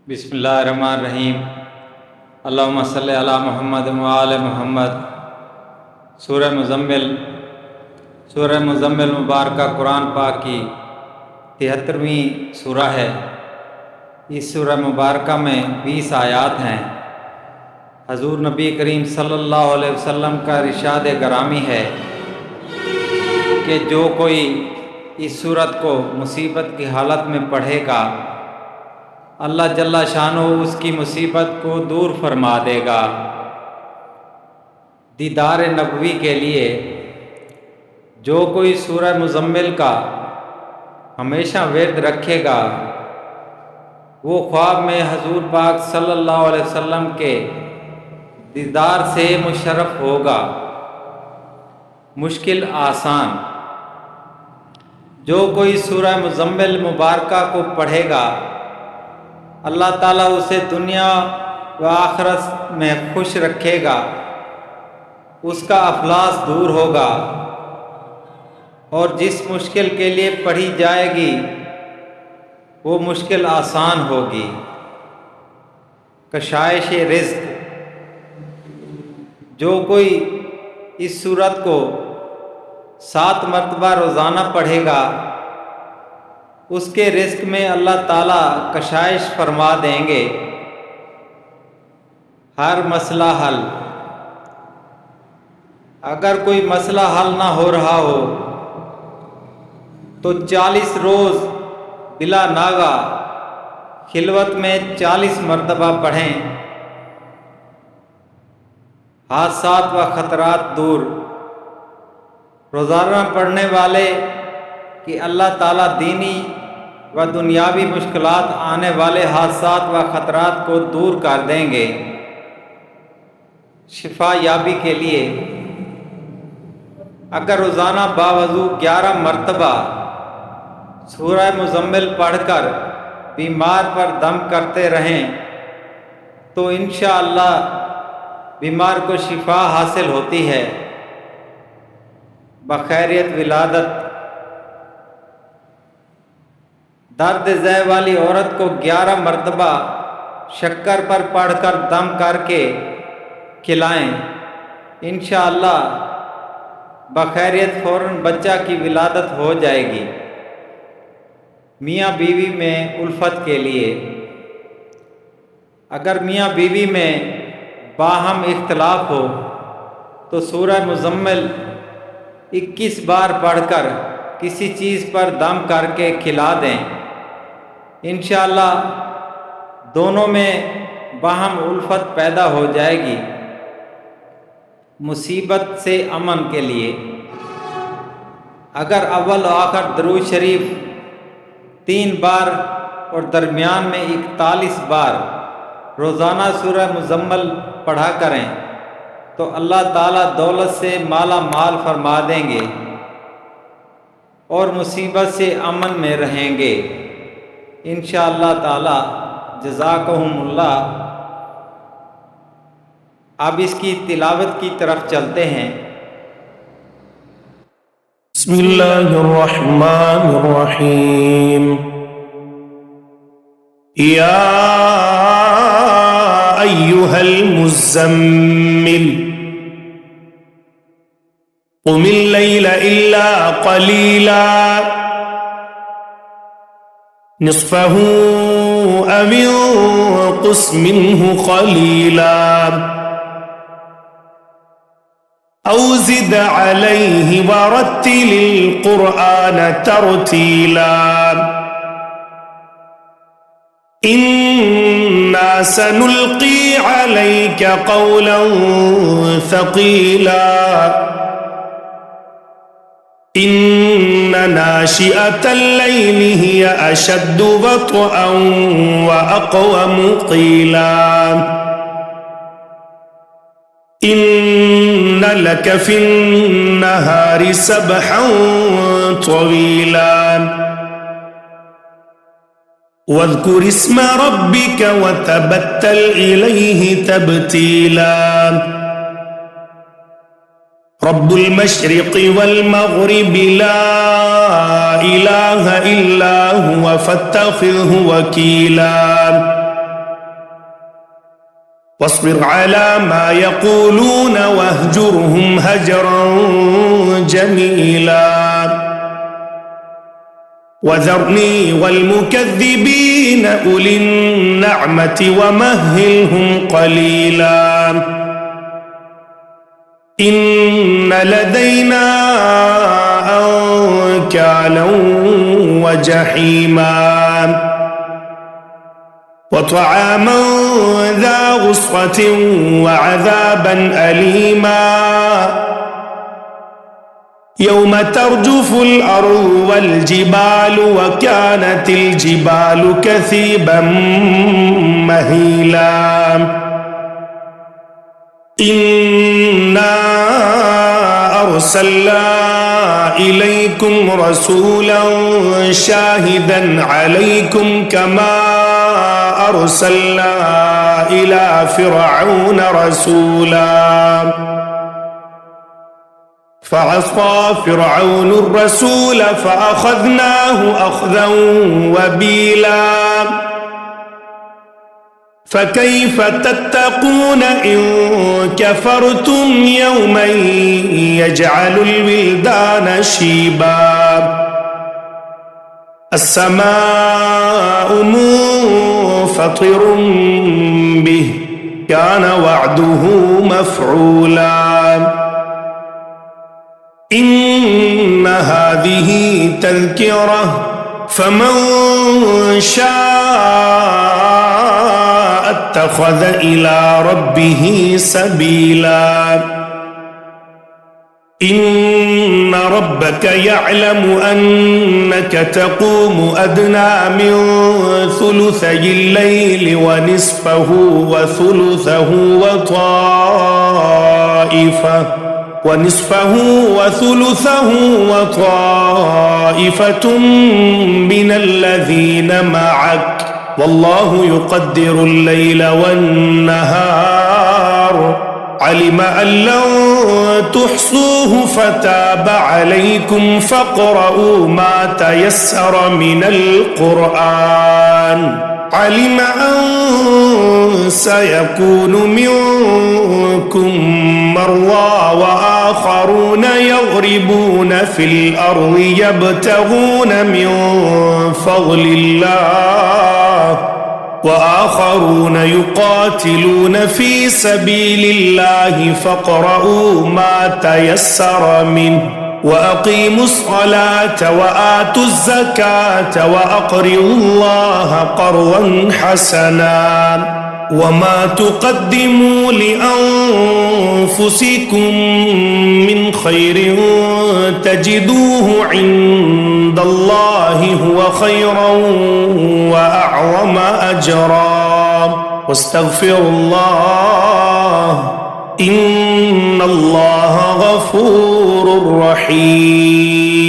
بسم اللہ الرحمن الرحیم۔ اللہم صلی علی محمد وآل محمد۔ سورہ مزمل مبارکہ قرآن پاک کی 73ویں سورہ ہے۔ اس سورہ مبارکہ میں 20 آیات ہیں۔ حضور نبی کریم صلی اللہ علیہ وسلم کا ارشاد گرامی ہے کہ جو کوئی اس سورت کو مصیبت کی حالت میں پڑھے گا، اللہ جل شانہ اس کی مصیبت کو دور فرما دے گا۔ دیدار نبوی کے لیے جو کوئی سورہ مزمل کا ہمیشہ ورد رکھے گا، وہ خواب میں حضور پاک صلی اللہ علیہ وسلم کے دیدار سے مشرف ہوگا۔ مشکل آسان۔ جو کوئی سورہ مزمل مبارکہ کو پڑھے گا، اللہ تعالیٰ اسے دنیا و آخرت میں خوش رکھے گا، اس کا افلاس دور ہوگا، اور جس مشکل کے لیے پڑھی جائے گی وہ مشکل آسان ہوگی۔ کشائش رزق۔ جو کوئی اس سورت کو 7 مرتبہ روزانہ پڑھے گا، اس کے رزق میں اللہ تعالیٰ کشائش فرما دیں گے۔ ہر مسئلہ حل۔ اگر کوئی مسئلہ حل نہ ہو رہا ہو تو 40 روز بلا ناغہ خلوت میں 40 مرتبہ پڑھیں۔ حادثات و خطرات دور۔ روزانہ پڑھنے والے کہ اللہ تعالیٰ دینی و دنیاوی مشکلات آنے والے حادثات و خطرات کو دور کر دیں گے۔ شفا یابی کے لیے اگر روزانہ باوضو 11 مرتبہ سورہ مزمل پڑھ کر بیمار پر دم کرتے رہیں تو انشاءاللہ بیمار کو شفا حاصل ہوتی ہے۔ بخیریت ولادت۔ درد ذہ والی عورت کو 11 مرتبہ شکر پر پڑھ کر دم کر کے کھلائیں، انشاءاللہ بخیریت فوراً بچہ کی ولادت ہو جائے گی۔ میاں بیوی میں الفت کے لیے اگر میاں بیوی میں باہم اختلاف ہو تو سورہ مزمل 21 بار پڑھ کر کسی چیز پر دم کر کے کھلا دیں، انشاءاللہ دونوں میں باہم الفت پیدا ہو جائے گی۔ مصیبت سے امن کے لیے اگر اول و آخر درود شریف 3 بار اور درمیان میں 41 بار روزانہ سورہ مزمل پڑھا کریں تو اللہ تعالیٰ دولت سے مالا مال فرما دیں گے اور مصیبت سے امن میں رہیں گے انشاءاللہ تعالیٰ۔ جزاکہم اللہ۔ اب اس کی تلاوت کی طرف چلتے ہیں۔ بسم اللہ الرحمن الرحیم۔ یا ایہا المزمل قم اللیل الا قلیلا نصفه او انقص منه قلیلا او زد علیہ ورتل القرآن ترتیلا انا سنلقی علیک قولا ثقیلا ان ناشئة الليل هي اشد وطئا واقوم قیلا ان لك في النهار سبحا طويلا واذكر اسم ربك وتبتل إليه تبتيلا رب المشرق والمغرب لا إله إلا هو فاتخذه وكيلا واصبر على ما يقولون واهجرهم هجرا جميلا وذرني والمكذبين أولي النعمة ومهلهم قليلا إن لدينا أنكالا وجحيما وطعاما ذا غصة وعذابا أليما يوم ترجف الأرض والجبال وكانت الجبال كثيبا مهيلا إنا أرسلنا إليكم رسولا شاهدا عليكم كما أرسلنا إلى فرعون رسولا فعصى فرعون الرسول فأخذناه أخذا وبيلا فكيف تتقون إن كفرتم يوما يجعل الولدان شيبا السماء منفطر به كان وعده مفعولا إن هذه تذكرة فمن شاء اتخذ إلى ربه سبيلا إن ربك يعلم أنك تقوم أدنى من ثلثي الليل ونصفه وثلثه وطائفة من الذين معك والله يقدر الليل والنهار علم أن لن تحصوه فتاب عليكم فاقرؤوا ما تيسر من القرآن علم أن سيكون منكم مرضى وآخرون يضربون في الأرض يبتغون من فضل الله وآخرون يقاتلون في سبيل الله فاقرؤوا ما تيسر منه وأقيموا الصلاة وآتوا الزكاة وأقرضوا الله قرضا حسنا وما تقدموا لأنفسكم من خير تجدوه عند الله هو خيرا وأعظم أجرا واستغفروا الله إن الله غفور رحيم